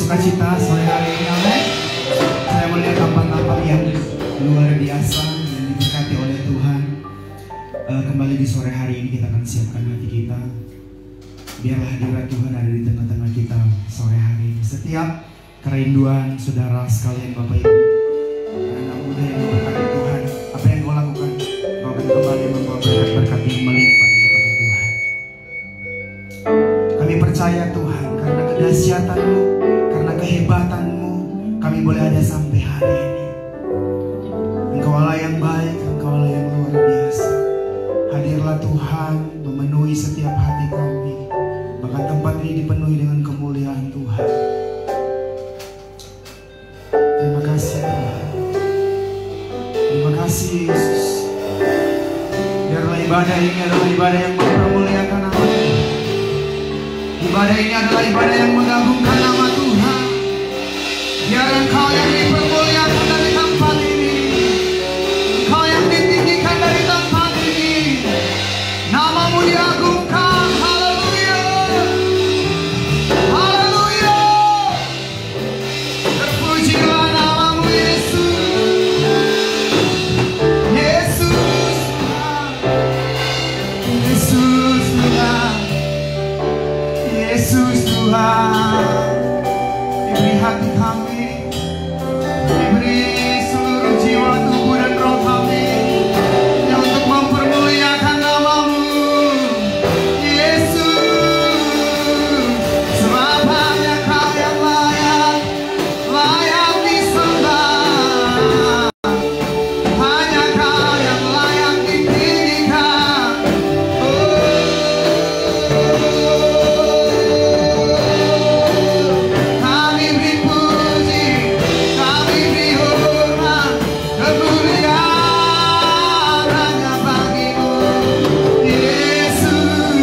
sukacita sore hari ini, amin. Saya melihat tampang-tampang yang luar biasa yang diberkati oleh Tuhan. Kembali di sore hari ini kita akan siapkan hati kita. Biarlah hadirat Tuhan ada di tengah-tengah kita sore hari ini. Setiap kerinduan saudara sekalian, Bapak Ibu, anak muda yang diberkati Tuhan, apa yang kau lakukan, kau akan kembali membawa berkat-berkat yang melimpah daripada Tuhan. Kami percaya Tuhan, karena kedahsyatan-Mu, karena kehebatan-Mu, kami boleh ada sampai hari ini. Engkau Allah yang baik, Engkau Allah yang luar biasa. Hadirlah Tuhan, memenuhi setiap hati kami. Bahkan tempat ini dipenuhi dengan kemuliaan Tuhan. Terima kasih Tuhan. Terima kasih Yesus. Biarlah ibadah ini adalah ibadah yang mempermuliakan nama Tuhan. Ibadah ini adalah ibadah yang mengagungkan nama Tuhan. Biar Engkau yang dipermuliakan dari tempat ini, Engkau yang ditinggikan dari tempat ini, nama-Mu diagungkan. Haleluya, haleluya. Terpujilah nama-Mu Yesus. Yesus Tuhan, Yesus Tuhan, Yesus Tuhan. Diberi hati kami, diberi seluruh jiwa, tubuh dan roh kami, yang untuk mempermuliakan nama-Mu Yesus. Sebab hanya Kau yang layak, layak disembah. Hanya Kau yang layak ditinggikan. Kami beri puji, kami beri hormat, kemuliaan hanya bagi-Mu Yesus.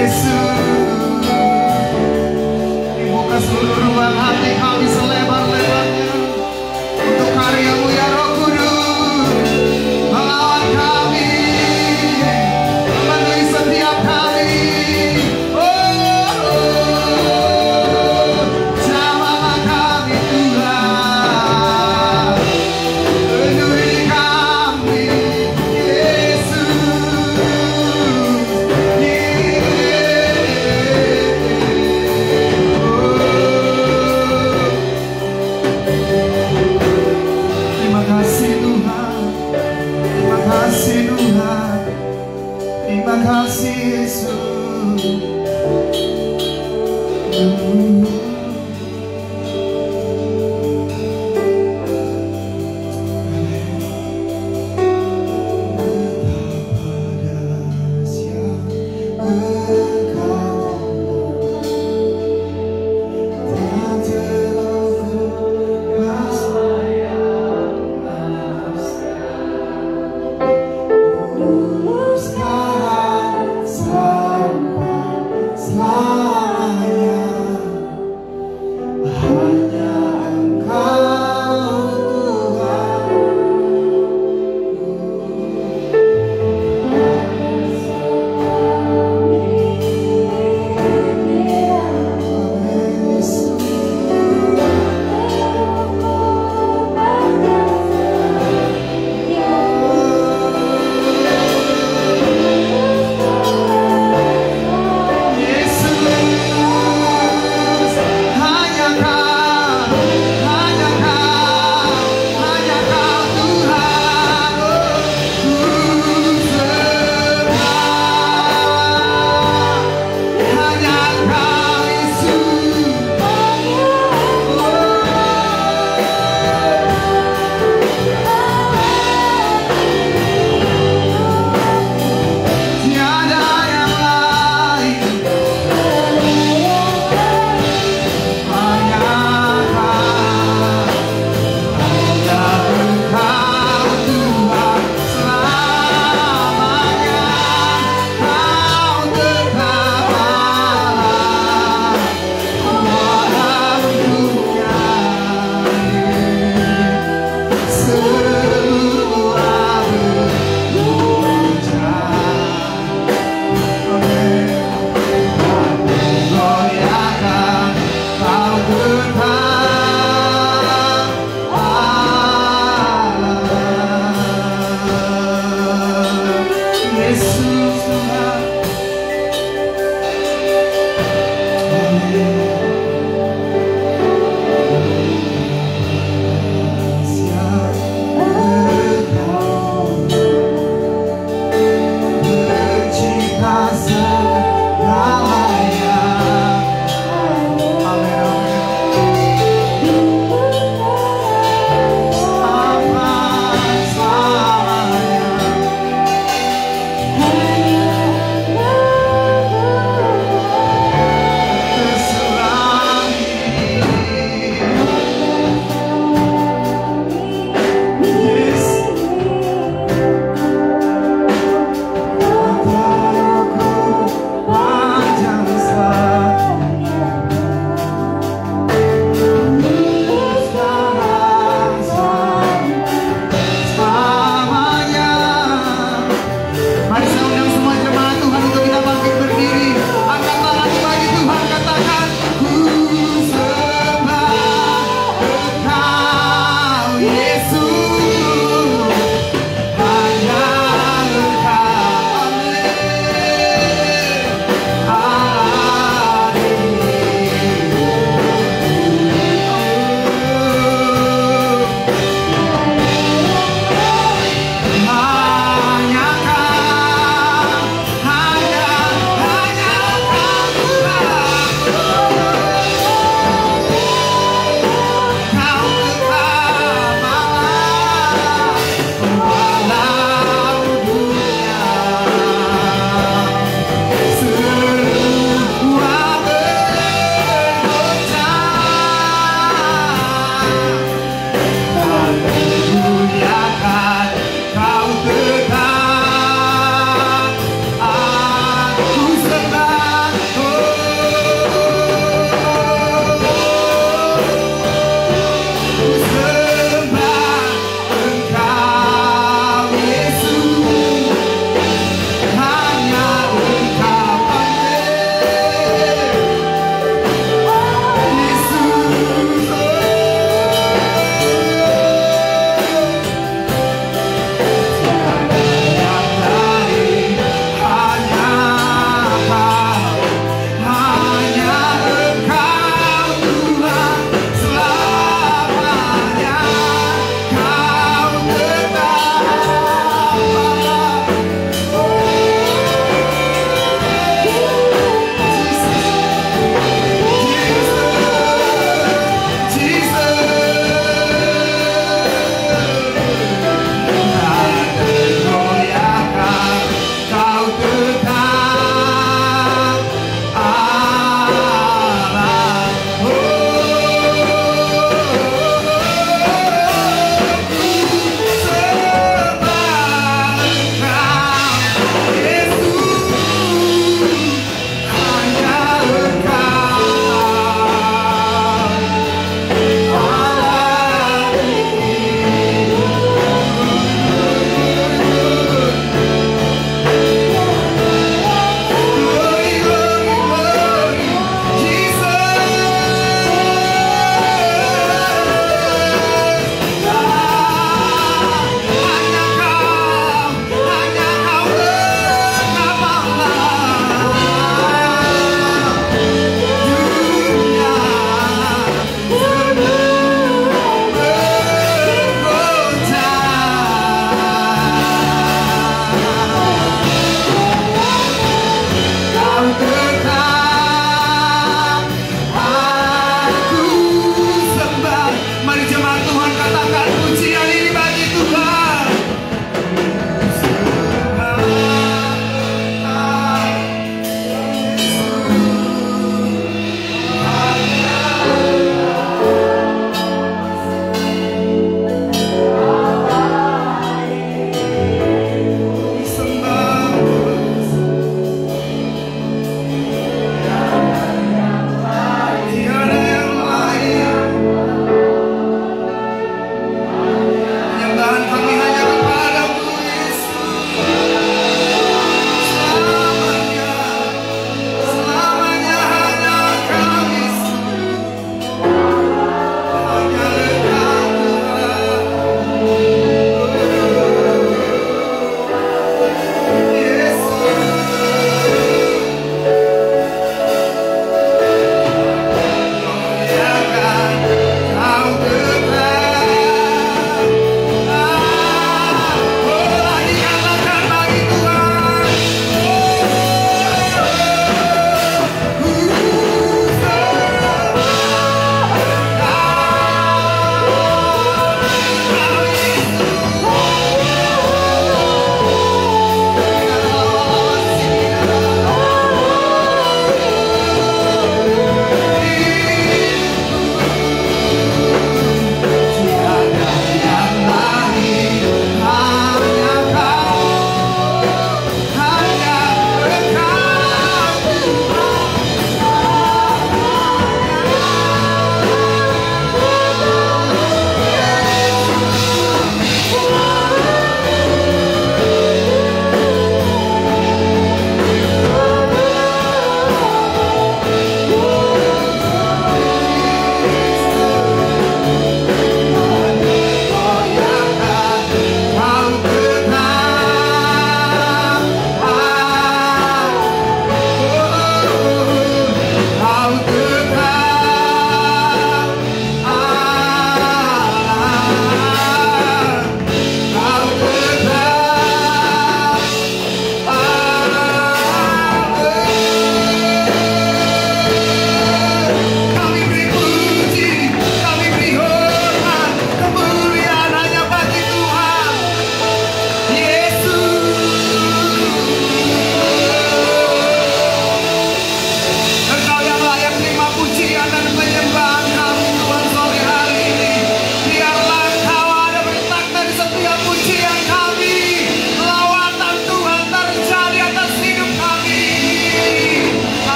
Yesus, dibuka seluruh ruang hati kami selebar-lebarnya untuk karya-Mu ya Roh Kudus. Melawan kami, memenuhi setiap kami. Jamalah kami Tuhan, penuhi kami Yesus. Terima kasih Tuhan, terima kasih Tuhan, terima kasih Yesus. Sekarang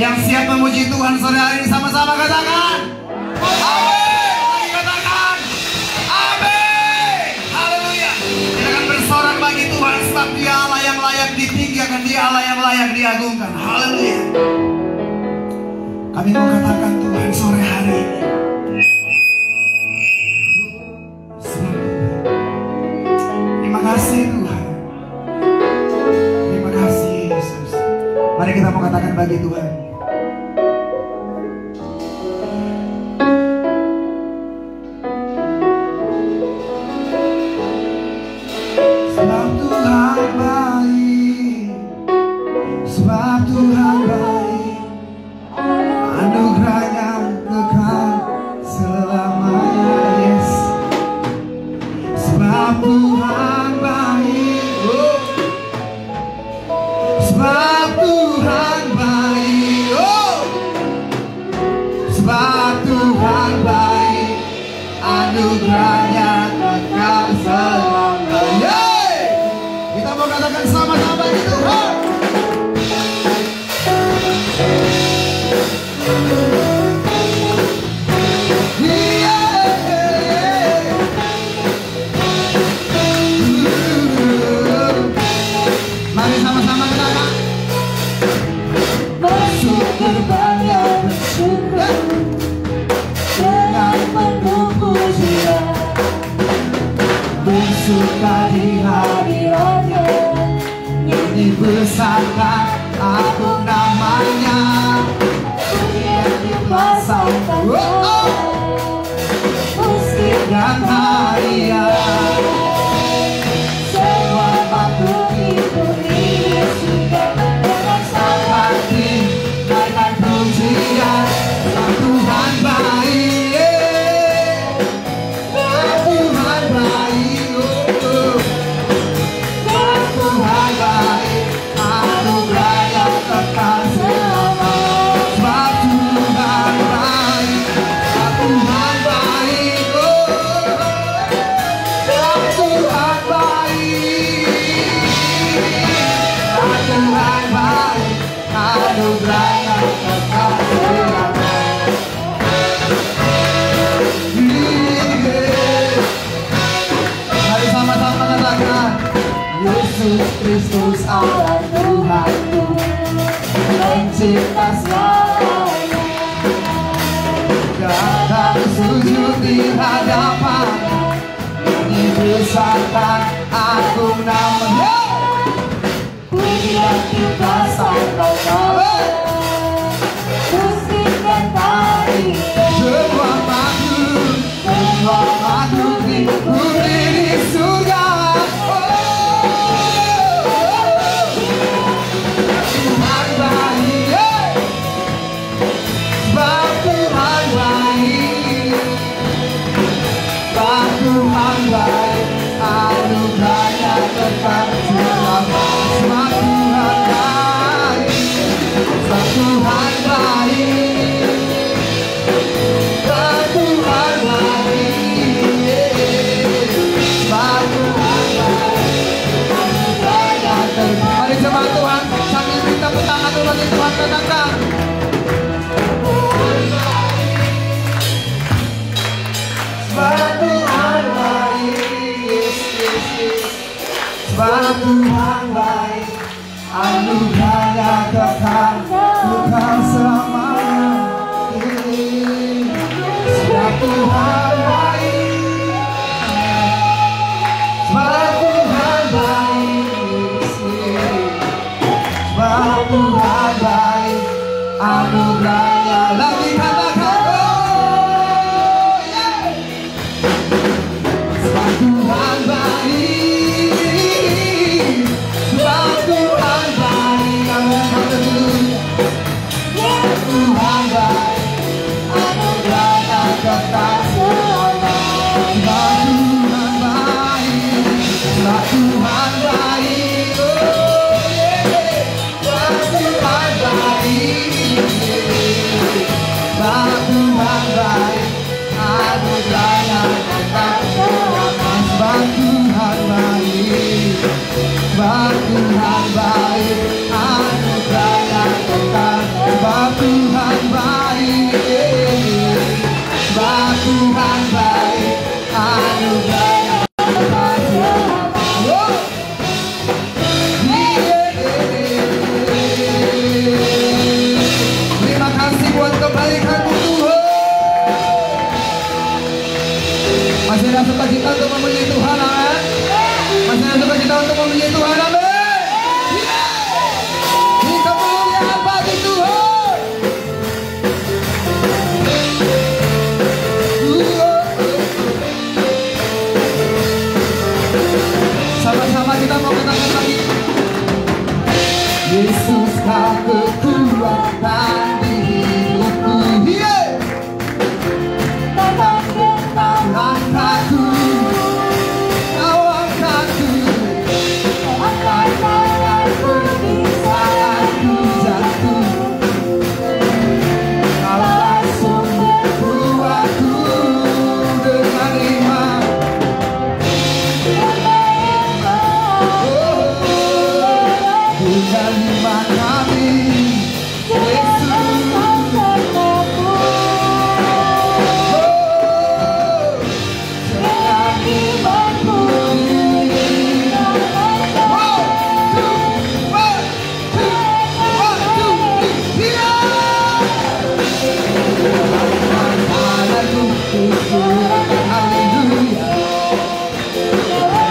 Yang siap memuji Tuhan sore hari ini sama-sama katakan amin. Lagi katakan amin. Haleluya. Kita akan bersorak bagi Tuhan sebab Dia Allah yang layak ditinggikan, Dia Allah yang layak diagungkan. Haleluya. Kami mau katakan Tuhan sore hari ini, terima kasih Tuhan. Terima kasih Yesus. Mari kita mau katakan bagi Tuhan. Sebab Tuhan baik, sebab Tuhan baik, anugerahnya kekal selamanya. Yes. Sebab Tuhan baik, oh. Sebab Tuhan baik, oh. Sebab Tuhan baik, anugerahnya kekal selamanya. Kita mau katakan sama-sama di Tuhan. Mari sama-sama katakan. Bersyukur banyak bersyukur dengan penuh pujian, bersuka di hadiratnya, Nyanyi besarkan agung namanya, pujian dipasangkan dan harian. semua makhluk hidup ini sudah dengan sangat Hati naikkan pujian, sebab Tuhan baik, sebab Tuhan baik, oh. Sebab Tuhan baik, anugerahnya kekal selama. Sebab Tuhan baik, sebab Tuhan baik, oh. Sebab Tuhan baik, sebab Tuhan baik, anugerahnya kekal selama. Mari sama-sama katakan, Yesus Kristus Allah Tuhanku, pencipta segalanya. Datang sujud di hadapannya, nyanyi besarkan agung namanya. pujian dipasangkan musik dan tarian. Semua makhluk di bumi di surga, Tuhan baik, sebab Tuhan baik, sebab Tuhan baik, anugerahnya kekal selama. Sebab Tuhan baik, sebab Tuhan baik, sebab Tuhan baik, sebab Tuhan baik, anugerahnya kekal. Mari jemaat Tuhan sambil kita tepuk tangan dulu bagi Tuhan, katakan sebab Tuhan baik, yes, yes, yes. Sebab Tuhan baik, anugerahnya kekal selamanya. ada sukacita untuk memuji Tuhan, amin. Masih ada sukacita untuk memuji Tuhan, amin. Ini kemuliaan bagi Tuhan. Sama-sama kita mau katakan lagi. Yesus kau kekuatan di hidupku. Langkahku, kau angkatku, kau angkat tanganku saat ku jatuh. Kaulah sumber kuatku dengan iman. Dengan iman kami, Yesus.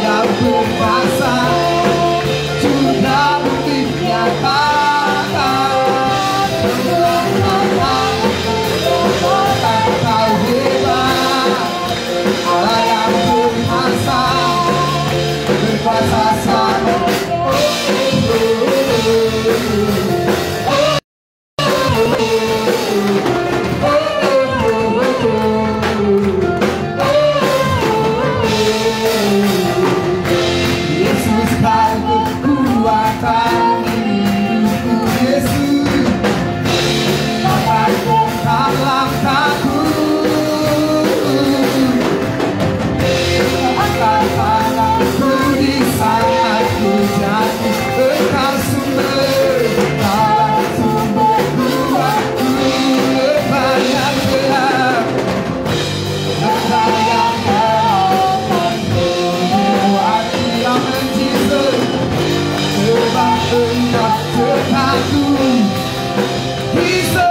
Yang berkuasa sudah dinyatakan. Kau hebat, Allah yang berkuasa, berkuasa selalu. Yesus kau kekuatan hidupku, Yesus. Kau langkahku, kau angkat tanganku di saat ku jatuh. Engkau sumber, kau sumber kuatku, banyak gelap. Engkau yang Engkau Tuhanku, bisa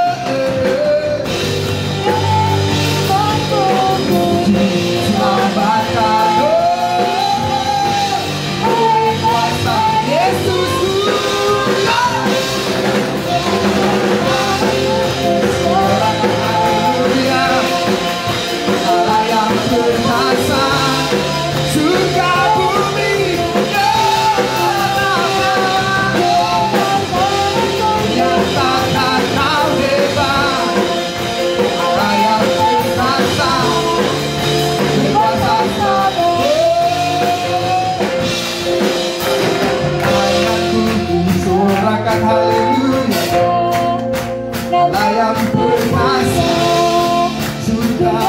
selamatkan kuasa Yesusku. Haleluya, Allah yang berkuasa surga bumi. Haleluya, Allah yang berkuasa sudah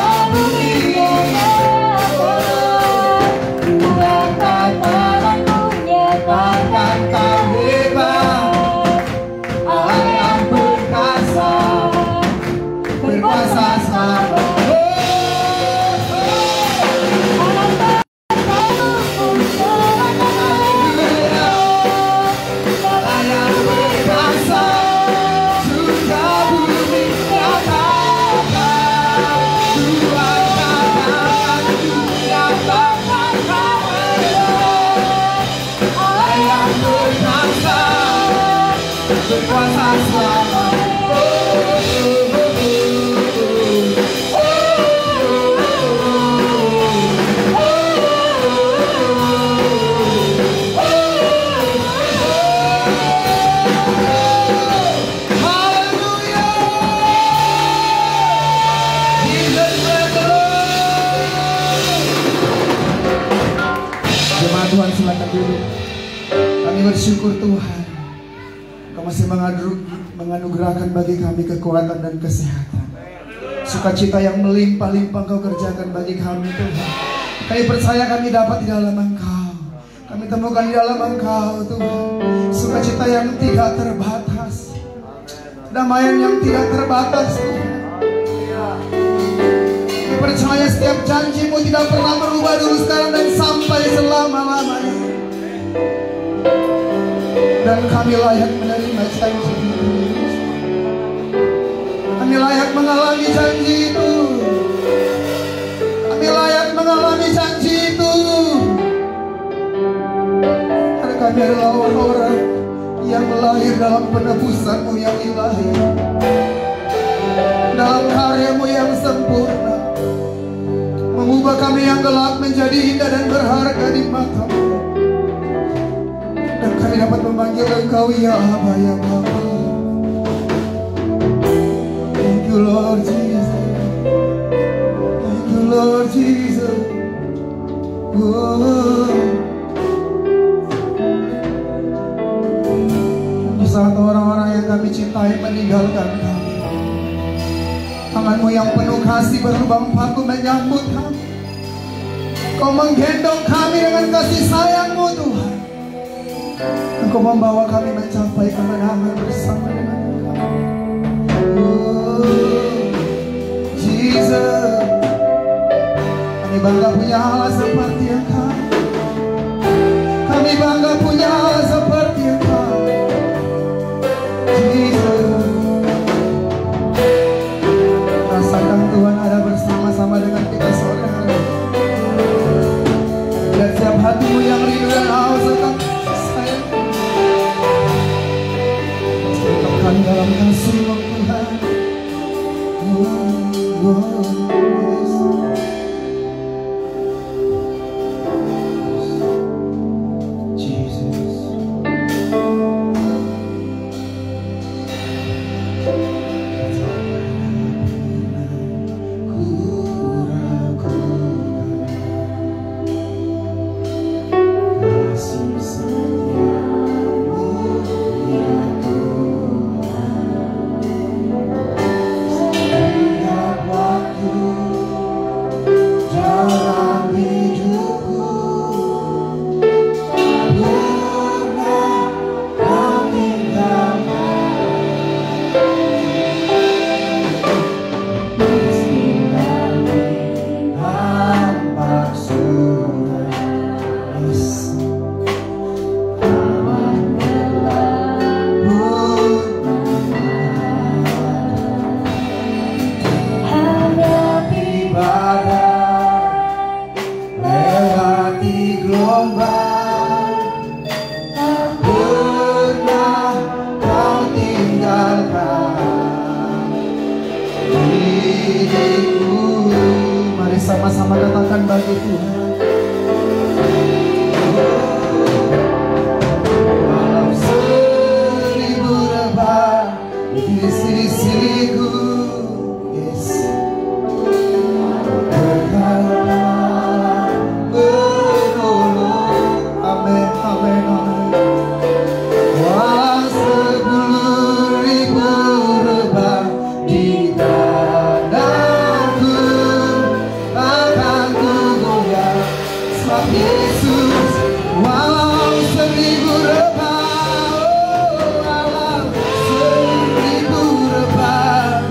Tuhan menyatakan kau hebat. Allah yang berkuasa, berkuasa selalu. Berkuasa selama. Haleluya. Jemaat Tuhan silakan duduk. Kami bersyukur Tuhan, Kau masih menganugerahkan bagi kami kekuatan dan kesehatan. Sukacita yang melimpah-limpah Kau kerjakan bagi kami Tuhan. Kami percaya kami dapat di dalam Engkau. Kami temukan di dalam Engkau Tuhan sukacita yang tidak terbatas, damaian yang tidak terbatas Tuhan. Kami percaya setiap janji-Mu tidak pernah berubah dulu, sekarang dan sampai selama-lamanya. Dan kami layak menerima janji itu. Kami layak mengalami janji itu. Kami layak mengalami janji kami adalah orang-orang yang lahir dalam penebusan-Mu yang ilahi, dalam karya-Mu yang sempurna, mengubah kami yang gelap menjadi indah dan berharga di mata-Mu. Dan kami dapat memanggil Engkau ya Aba, ya Bapa. Thank you Lord Jesus. Thank you Lord Jesus. Di saat orang-orang yang kami cintai meninggalkan kami, tangan-Mu yang penuh kasih berlubang paku menyambut kami. Kau menggendong kami dengan kasih sayang-Mu Tuhan. Engkau membawa kami mencapai kemenangan bersama dengan Engkau. Jesus, kami bangga punya Allah seperti Engkau. Kami bangga punya Allah seperti Engkau. Jesus, rasakan Tuhan ada bersama-sama dengan kita sore hari. Dan setiap hatimu yang rindu dan haus akan sayang, tetapkan dalam kasih-Mu Tuhan. Mari sama-sama katakan bagi Tuhan. Walau seribu rebah di sisiku, yes, berkala menolong. Amin, amin, amin. Walau 10.000 rebah di dadaku, akan ku goyah sebab Yesus. Walau 1000 rebah, oh, walau 1000 rebah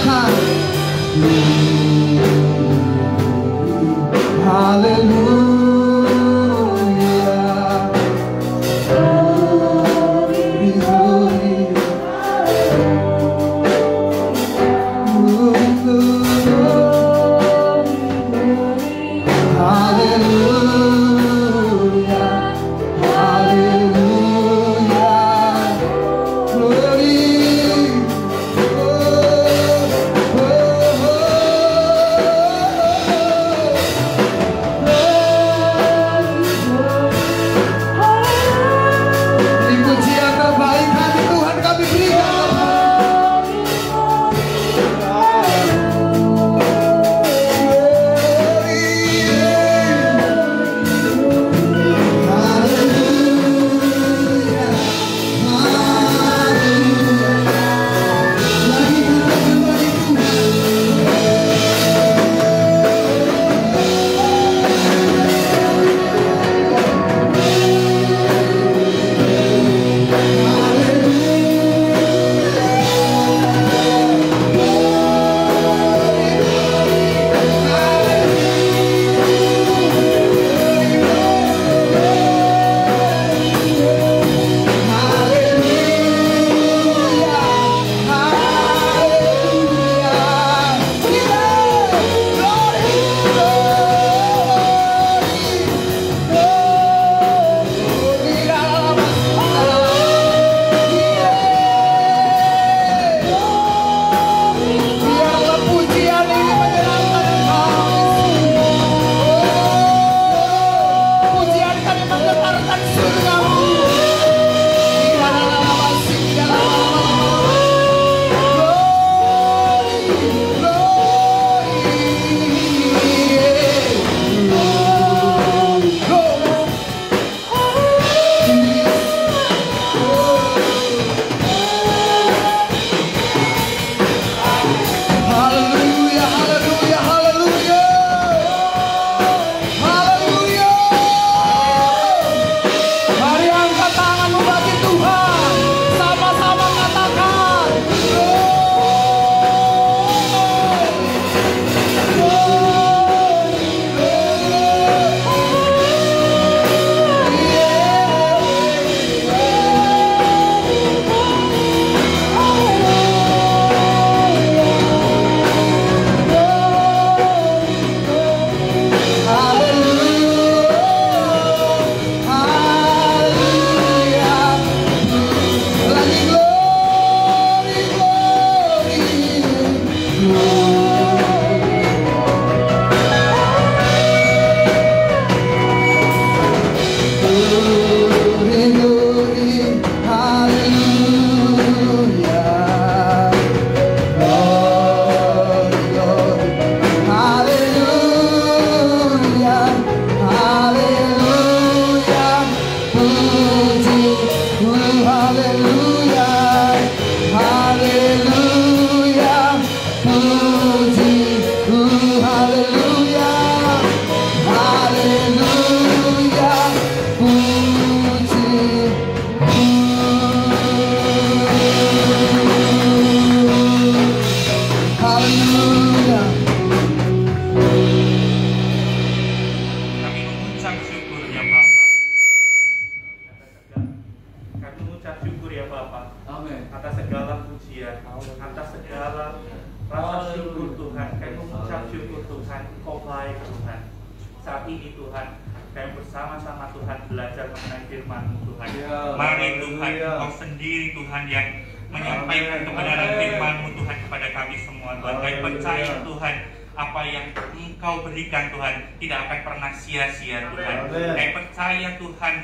katakan haleluya.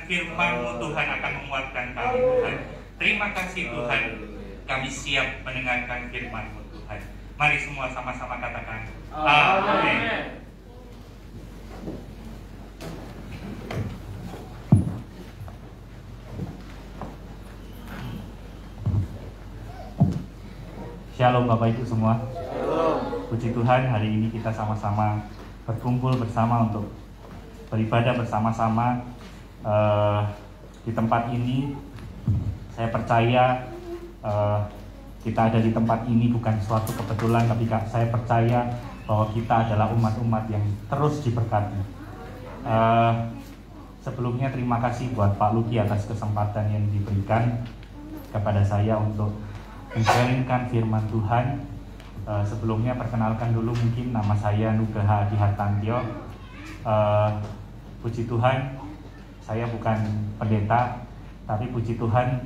Firman-Mu Tuhan akan menguatkan kami Tuhan. Terima kasih Tuhan, kami siap mendengarkan Firman-Mu Tuhan. Mari semua sama-sama katakan amin. Shalom Bapak Ibu semua. Puji Tuhan, hari ini kita sama-sama berkumpul bersama untuk beribadah bersama-sama. Di tempat ini saya percaya Kita ada di tempat ini bukan suatu kebetulan, tapi saya percaya bahwa kita adalah umat-umat yang terus diberkati. Sebelumnya terima kasih buat Pak Luki atas kesempatan yang diberikan kepada saya untuk menjalankan firman Tuhan. Sebelumnya perkenalkan dulu mungkin nama saya Nugraha Adi Hartantio. Puji Tuhan, saya bukan pendeta, tapi puji Tuhan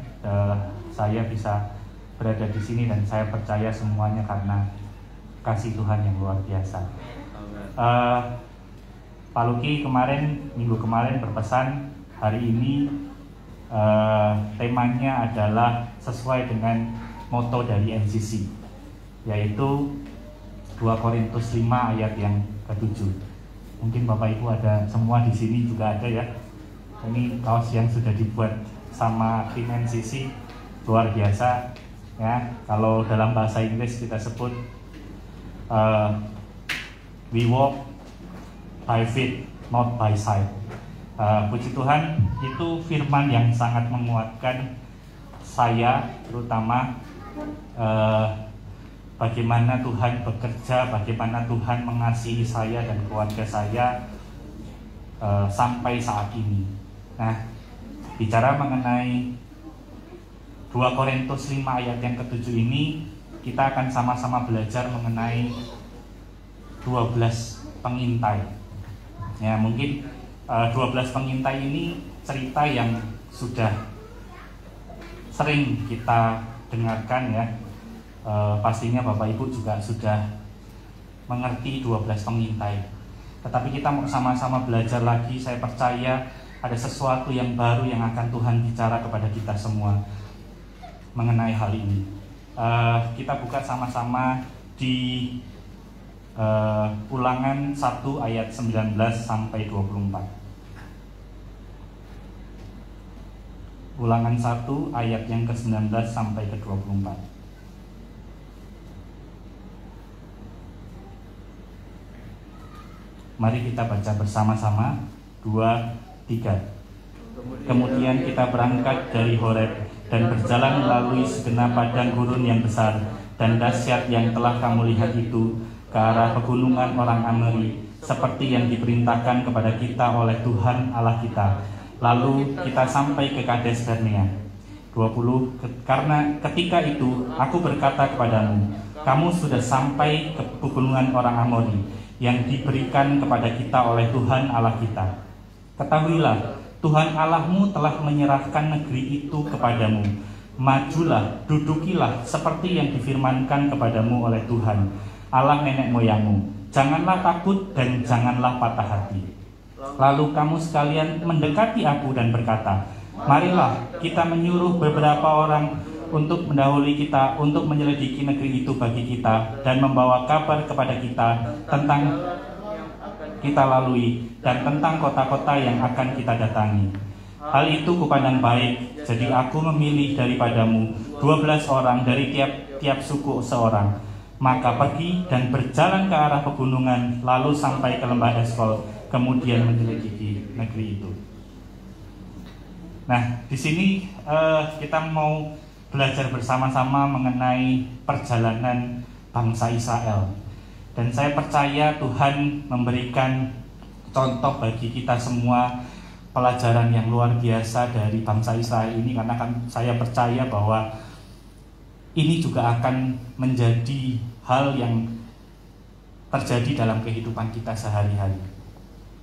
saya bisa berada di sini dan saya percaya semuanya karena kasih Tuhan yang luar biasa. Pak Luki minggu kemarin berpesan hari ini temanya adalah sesuai dengan moto dari NCC, yaitu 2 Korintus 5 ayat yang ke-7. Mungkin Bapak Ibu ada semua di sini juga ada ya. Ini kaos yang sudah dibuat sama tim NCC, luar biasa ya. Kalau dalam bahasa Inggris kita sebut we walk by faith, not by sight. Puji Tuhan, itu firman yang sangat menguatkan saya, terutama bagaimana Tuhan bekerja, bagaimana Tuhan mengasihi saya dan keluarga saya sampai saat ini. Nah, bicara mengenai 2 Korintus 5 ayat yang ke-7 ini, kita akan sama-sama belajar mengenai 12 pengintai. Ya, mungkin 12 pengintai ini cerita yang sudah sering kita dengarkan ya. Pastinya Bapak Ibu juga sudah mengerti 12 pengintai. Tetapi kita mau sama-sama belajar lagi. Saya percaya ada sesuatu yang baru yang akan Tuhan bicara kepada kita semua mengenai hal ini. Kita buka sama-sama di Ulangan 1 ayat 19 sampai 24. Ulangan 1 ayat yang ke-19 sampai ke-24. Mari kita baca bersama-sama. 2, 3. Kemudian kita berangkat dari Horeb dan berjalan melalui segenap padang gurun yang besar dan dahsyat yang telah kamu lihat itu, ke arah pegunungan orang Amori, seperti yang diperintahkan kepada kita oleh Tuhan Allah kita. Lalu kita sampai ke Kades Barnea. 20. Karena ketika itu aku berkata kepadamu, kamu sudah sampai ke pegunungan orang Amori yang diberikan kepada kita oleh Tuhan Allah kita. Ketahuilah, Tuhan Allahmu telah menyerahkan negeri itu kepadamu. Majulah, dudukilah seperti yang difirmankan kepadamu oleh Tuhan Allah nenek moyangmu. Janganlah takut dan janganlah patah hati. Lalu kamu sekalian mendekati aku dan berkata, marilah kita menyuruh beberapa orang untuk mendahului kita, untuk menyelidiki negeri itu bagi kita, dan membawa kabar kepada kita tentang kita lalui dan tentang kota-kota yang akan kita datangi. Hal itu kupandang baik, jadi aku memilih daripadamu 12 orang dari tiap suku seorang. Maka pergi dan berjalan ke arah pegunungan, lalu sampai ke lembah Eskol, kemudian menyelidiki negeri itu. Nah, di sini kita mau belajar bersama-sama mengenai perjalanan bangsa Israel. Dan saya percaya Tuhan memberikan contoh bagi kita semua, pelajaran yang luar biasa dari bangsa Israel ini, karena kan saya percaya bahwa ini juga akan menjadi hal yang terjadi dalam kehidupan kita sehari-hari.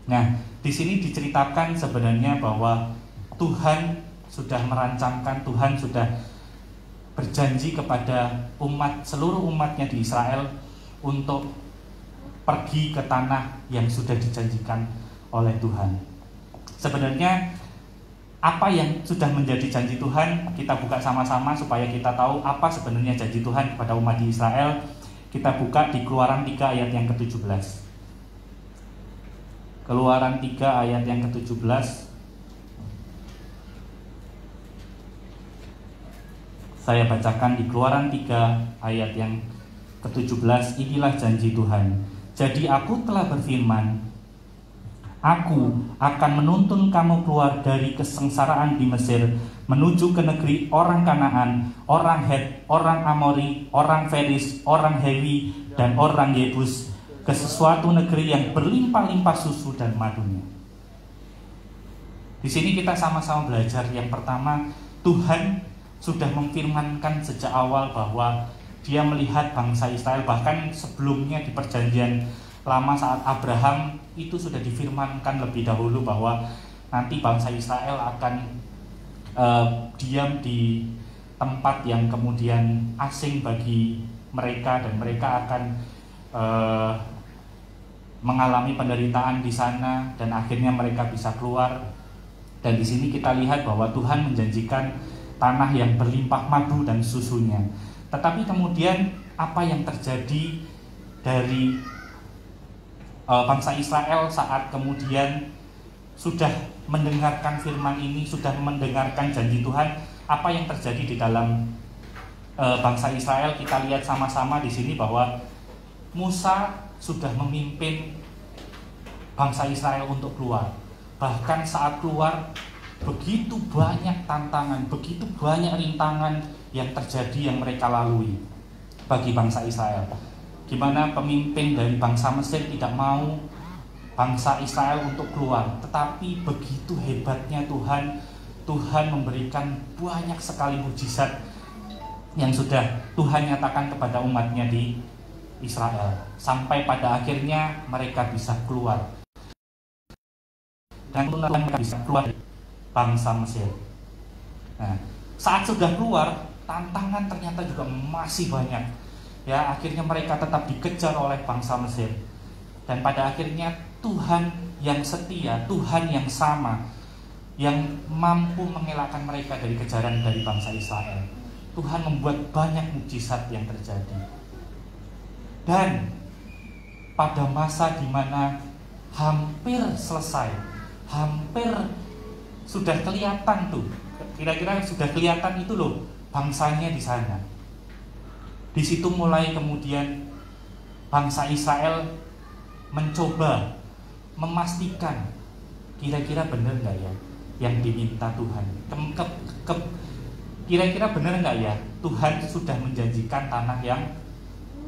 Nah, di sini diceritakan sebenarnya bahwa Tuhan sudah merancangkan, Tuhan sudah berjanji kepada seluruh umatnya di Israel untuk pergi ke tanah yang sudah dijanjikan oleh Tuhan. Sebenarnya apa yang sudah menjadi janji Tuhan, kita buka sama-sama supaya kita tahu apa sebenarnya janji Tuhan kepada umat di Israel. Kita buka di Keluaran 3 ayat yang ke-17. Keluaran 3 ayat yang ke-17. Saya bacakan di Keluaran 3 ayat yang ke-17. Inilah janji Tuhan. Jadi aku telah berfirman, aku akan menuntun kamu keluar dari kesengsaraan di Mesir menuju ke negeri orang Kanaan, orang Het, orang Amori, orang Feris, orang Hewi, dan orang Yebus, ke sesuatu negeri yang berlimpah-limpah susu dan madunya. Di sini kita sama-sama belajar. Yang pertama, Tuhan sudah memfirmankan sejak awal bahwa Dia melihat bangsa Israel, bahkan sebelumnya di perjanjian lama saat Abraham itu sudah difirmankan lebih dahulu bahwa nanti bangsa Israel akan diam di tempat yang kemudian asing bagi mereka, dan mereka akan mengalami penderitaan di sana dan akhirnya mereka bisa keluar. Dan di sini kita lihat bahwa Tuhan menjanjikan tanah yang berlimpah madu dan susunya. Tetapi kemudian apa yang terjadi dari bangsa Israel saat kemudian sudah mendengarkan firman ini, sudah mendengarkan janji Tuhan, apa yang terjadi di dalam bangsa Israel? Kita lihat sama-sama di sini bahwa Musa sudah memimpin bangsa Israel untuk keluar. Bahkan saat keluar, begitu banyak tantangan, begitu banyak rintangan yang terjadi, yang mereka lalui bagi bangsa Israel. Gimana pemimpin dari bangsa Mesir tidak mau bangsa Israel untuk keluar, tetapi begitu hebatnya Tuhan memberikan banyak sekali mujizat yang sudah Tuhan nyatakan kepada umatnya di Israel, sampai pada akhirnya mereka bisa keluar, dan mereka bisa keluar dari bangsa Mesir. Nah, saat sudah keluar, tantangan ternyata juga masih banyak. Ya, akhirnya mereka tetap dikejar oleh bangsa Mesir. Dan pada akhirnya Tuhan yang setia, Tuhan yang sama, yang mampu mengelakkan mereka dari kejaran dari bangsa Israel. Tuhan membuat banyak mujizat yang terjadi. Dan pada masa di mana hampir selesai, hampir sudah kelihatan tuh, kira-kira sudah kelihatan itu loh bangsanya di sana. Di situ mulai kemudian bangsa Israel mencoba memastikan kira-kira benar nggak ya yang diminta Tuhan. Kira-kira benar nggak ya Tuhan sudah menjanjikan tanah yang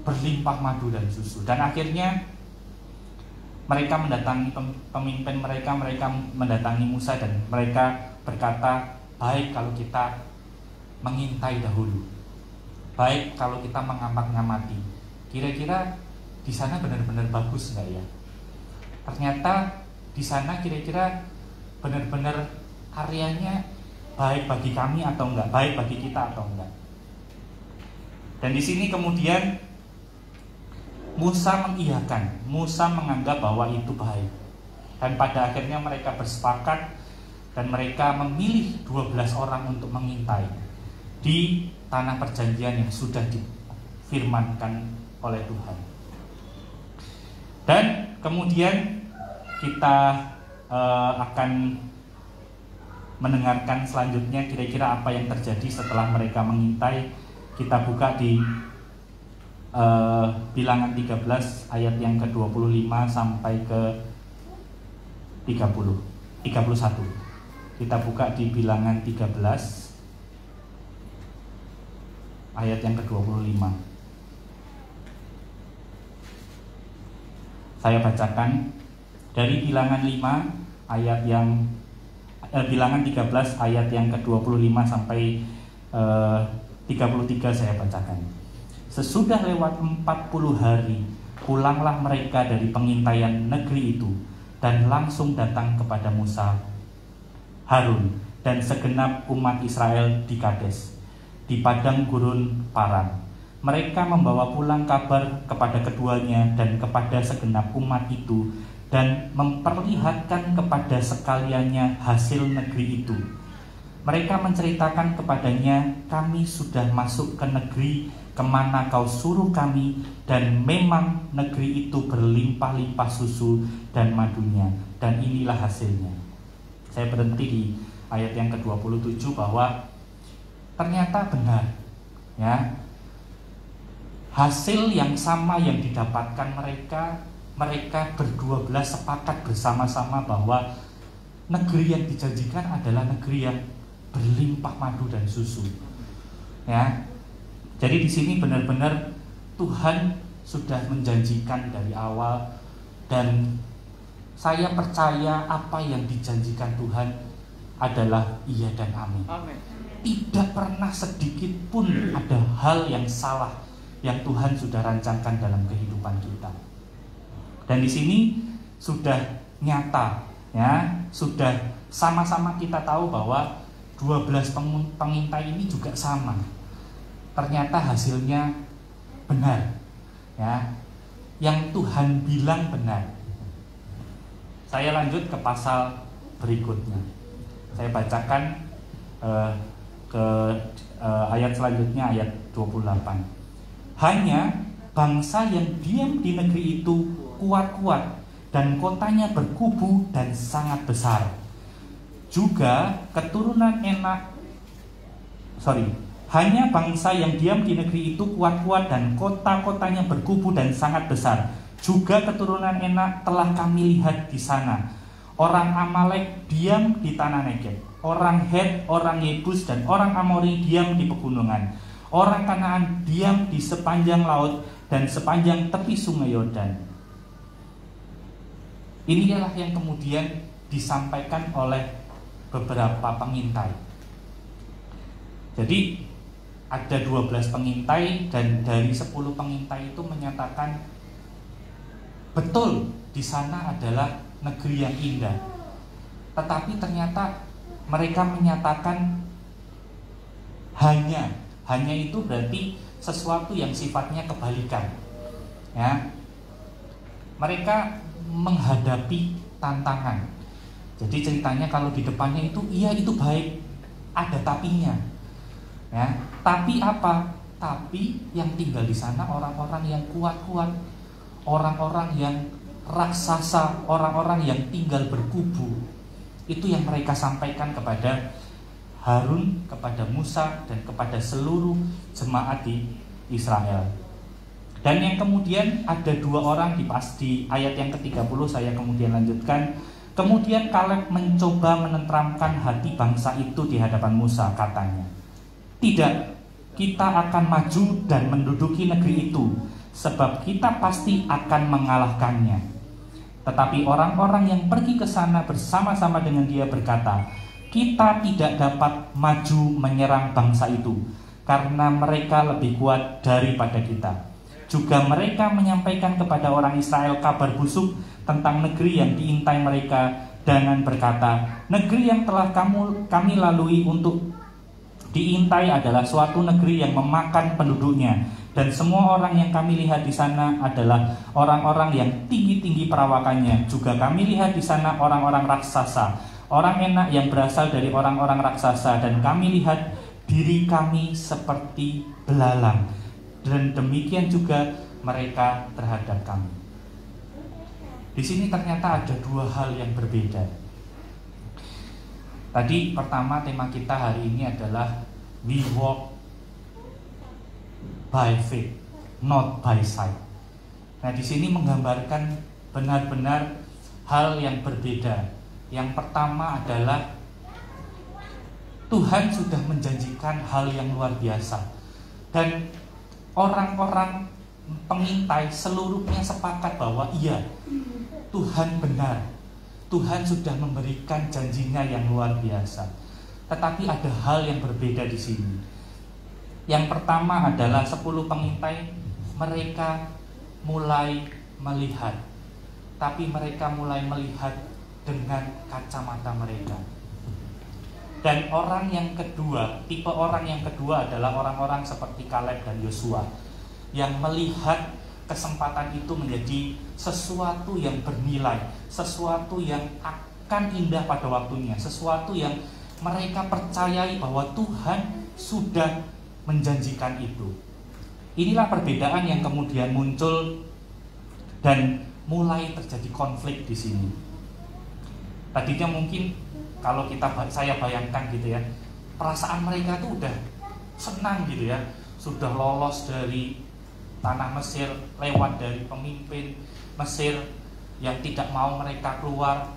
berlimpah madu dan susu. Dan akhirnya mereka mendatangi pemimpin mereka mendatangi Musa, dan mereka berkata, baik kalau kita mengintai dahulu, baik kalau kita mengamati, kira-kira di sana benar-benar bagus nggak ya? Ternyata di sana kira-kira benar-benar karyanya baik bagi kami atau enggak, baik bagi kita atau enggak. Dan di sini kemudian Musa mengiyakan, Musa menganggap bahwa itu baik. Dan pada akhirnya mereka bersepakat dan mereka memilih 12 orang untuk mengintai di tanah perjanjian yang sudah difirmankan oleh Tuhan. Dan kemudian kita akan mendengarkan selanjutnya kira-kira apa yang terjadi setelah mereka mengintai. Kita buka di Bilangan 13 ayat yang ke-25 sampai ke 31. Kita buka di Bilangan 13 ayat yang ke-25. Saya bacakan dari Bilangan 5 ayat yang Bilangan 13 ayat yang ke-25 sampai 33 saya bacakan. Sesudah lewat 40 hari, pulanglah mereka dari pengintaian negeri itu dan langsung datang kepada Musa, Harun, dan segenap umat Israel di Kades, di padang gurun Paran. Mereka membawa pulang kabar kepada keduanya dan kepada segenap umat itu, dan memperlihatkan kepada sekaliannya hasil negeri itu. Mereka menceritakan kepadanya, kami sudah masuk ke negeri kemana kau suruh kami, dan memang negeri itu berlimpah-limpah susu dan madunya, dan inilah hasilnya. Saya berhenti di ayat yang ke-27 bahwa ternyata benar, ya, hasil yang sama yang didapatkan mereka berdua belas sepakat bersama-sama bahwa negeri yang dijanjikan adalah negeri yang berlimpah madu dan susu. Ya. Jadi di sini benar-benar Tuhan sudah menjanjikan dari awal, dan saya percaya apa yang dijanjikan Tuhan adalah iya dan amin. Amin. Tidak pernah sedikit pun ada hal yang salah yang Tuhan sudah rancangkan dalam kehidupan kita. Dan di sini sudah nyata, ya, sudah sama-sama kita tahu bahwa 12 pengintai ini juga sama. Ternyata hasilnya benar, ya. Yang Tuhan bilang benar. Saya lanjut ke pasal berikutnya. Saya bacakan ayat selanjutnya, ayat 28. Hanya bangsa yang diam di negeri itu kuat-kuat, dan kotanya berkubu dan sangat besar. Juga keturunan hanya bangsa yang diam di negeri itu kuat-kuat, dan kota-kotanya berkubu dan sangat besar. Juga keturunan Enak telah kami lihat di sana. Orang Amalek diam di tanah Negeb, orang Het, orang Yebus, dan orang Amori diam di pegunungan. Orang Kanaan diam di sepanjang laut dan sepanjang tepi sungai Yordan. Inilah yang kemudian disampaikan oleh beberapa pengintai. Jadi ada 12 pengintai, dan dari 10 pengintai itu menyatakan betul di sana adalah negeri yang indah. Tetapi ternyata mereka menyatakan hanya itu berarti sesuatu yang sifatnya kebalikan. Ya. Mereka menghadapi tantangan. Jadi ceritanya kalau di depannya itu iya itu baik, ada tapinya. Ya, tapi apa? Tapi yang tinggal di sana orang-orang yang kuat-kuat, orang-orang yang raksasa, orang-orang yang tinggal berkubu. Itu yang mereka sampaikan kepada Harun, kepada Musa, dan kepada seluruh jemaat di Israel. Dan yang kemudian ada 2 orang di ayat yang ke-30, saya kemudian lanjutkan. Kemudian Kaleb mencoba menenteramkan hati bangsa itu di hadapan Musa, katanya, tidak, kita akan maju dan menduduki negeri itu, sebab kita pasti akan mengalahkannya. Tetapi orang-orang yang pergi ke sana bersama-sama dengan dia berkata, kita tidak dapat maju menyerang bangsa itu, karena mereka lebih kuat daripada kita. Juga mereka menyampaikan kepada orang Israel kabar busuk tentang negeri yang diintai mereka, dengan berkata, negeri yang telah kami lalui untuk diintai adalah suatu negeri yang memakan penduduknya, dan semua orang yang kami lihat di sana adalah orang-orang yang tinggi-tinggi perawakannya. Juga kami lihat di sana orang-orang raksasa, orang Enak yang berasal dari orang-orang raksasa, dan kami lihat diri kami seperti belalang, dan demikian juga mereka terhadap kami. Di sini ternyata ada 2 hal yang berbeda. Tadi pertama tema kita hari ini adalah we walk by faith, not by sight. Nah, di sini menggambarkan benar-benar hal yang berbeda. Yang pertama adalah Tuhan sudah menjanjikan hal yang luar biasa, dan orang-orang pengintai seluruhnya sepakat bahwa iya, Tuhan benar. Tuhan sudah memberikan janjinya yang luar biasa. Tetapi ada hal yang berbeda di sini. Yang pertama adalah 10 pengintai, mereka mulai melihat, tapi mereka mulai melihat dengan kacamata mereka. Dan orang yang kedua, tipe orang yang kedua adalah orang-orang seperti Kaleb dan Yosua, yang melihat kesempatan itu menjadi sesuatu yang bernilai, sesuatu yang akan indah pada waktunya, sesuatu yang mereka percayai bahwa Tuhan sudah menjanjikan itu. Inilah perbedaan yang kemudian muncul dan mulai terjadi konflik di sini. Tadinya mungkin kalau saya bayangkan gitu ya, perasaan mereka tuh udah senang gitu ya, sudah lolos dari tanah Mesir, lewat dari pemimpin Mesir yang tidak mau mereka keluar,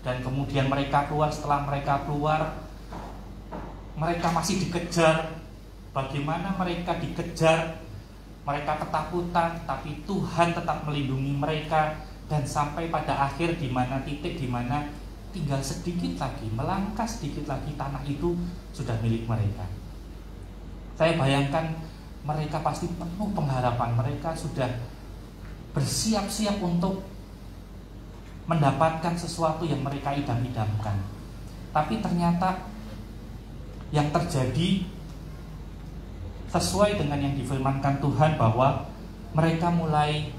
dan kemudian mereka keluar. Setelah mereka keluar, mereka masih dikejar, bagaimana mereka dikejar, mereka ketakutan, tapi Tuhan tetap melindungi mereka, dan sampai pada akhir di mana titik di mana tinggal sedikit lagi, melangkah sedikit lagi tanah itu sudah milik mereka. Saya bayangkan mereka pasti penuh pengharapan, mereka sudah bersiap-siap untuk mendapatkan sesuatu yang mereka idam-idamkan. Tapi ternyata yang terjadi sesuai dengan yang difirmankan Tuhan, bahwa mereka mulai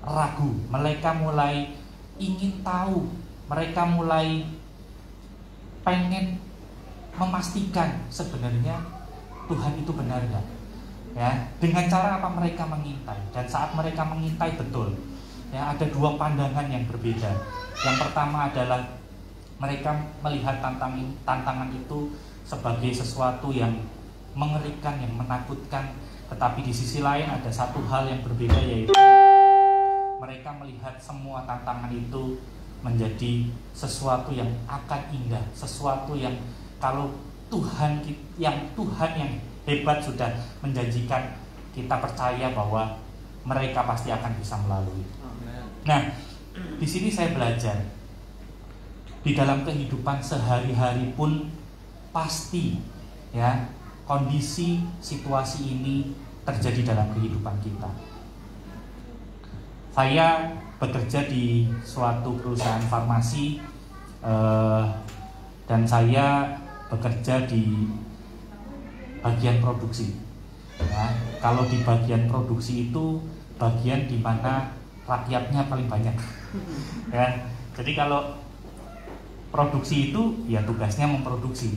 ragu, mereka mulai ingin tahu, mereka mulai pengen memastikan sebenarnya Tuhan itu benar nggak? Ya, dengan cara apa mereka mengintai? Dan saat mereka mengintai, betul, ya, ada dua pandangan yang berbeda. Yang pertama adalah mereka melihat tantangan itu sebagai sesuatu yang mengerikan, yang menakutkan. Tetapi di sisi lain ada satu hal yang berbeda, yaitu mereka melihat semua tantangan itu menjadi sesuatu yang akan indah, sesuatu yang kalau Tuhan yang hebat sudah menjanjikan, kita percaya bahwa mereka pasti akan bisa melalui. Nah, di sini saya belajar, di dalam kehidupan sehari-hari pun pasti, ya, kondisi situasi ini terjadi dalam kehidupan kita. Saya bekerja di suatu perusahaan farmasi, dan saya bekerja di bagian produksi. Ya, kalau di bagian produksi itu bagian di mana rakyatnya paling banyak. Ya, jadi kalau produksi itu ya tugasnya memproduksi.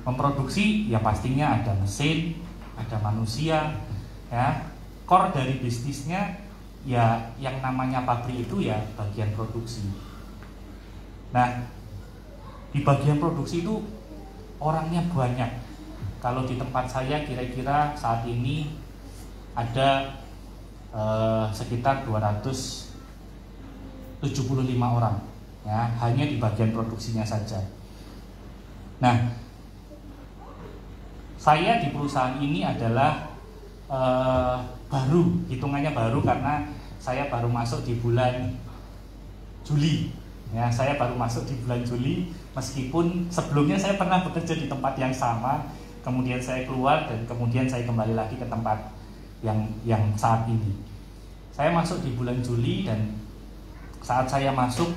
Memproduksi ya pastinya ada mesin, ada manusia, ya. Core dari bisnisnya ya yang namanya pabrik itu ya bagian produksi. Nah, di bagian produksi itu orangnya banyak. Kalau di tempat saya kira-kira saat ini ada sekitar 275 orang, ya, hanya di bagian produksinya saja. Nah, saya di perusahaan ini adalah baru, hitungannya baru karena saya baru masuk di bulan Juli. Ya, saya baru masuk di bulan Juli, meskipun sebelumnya saya pernah bekerja di tempat yang sama, kemudian saya keluar dan kemudian saya kembali lagi ke tempat yang saat ini. Saya masuk di bulan Juli, dan saat saya masuk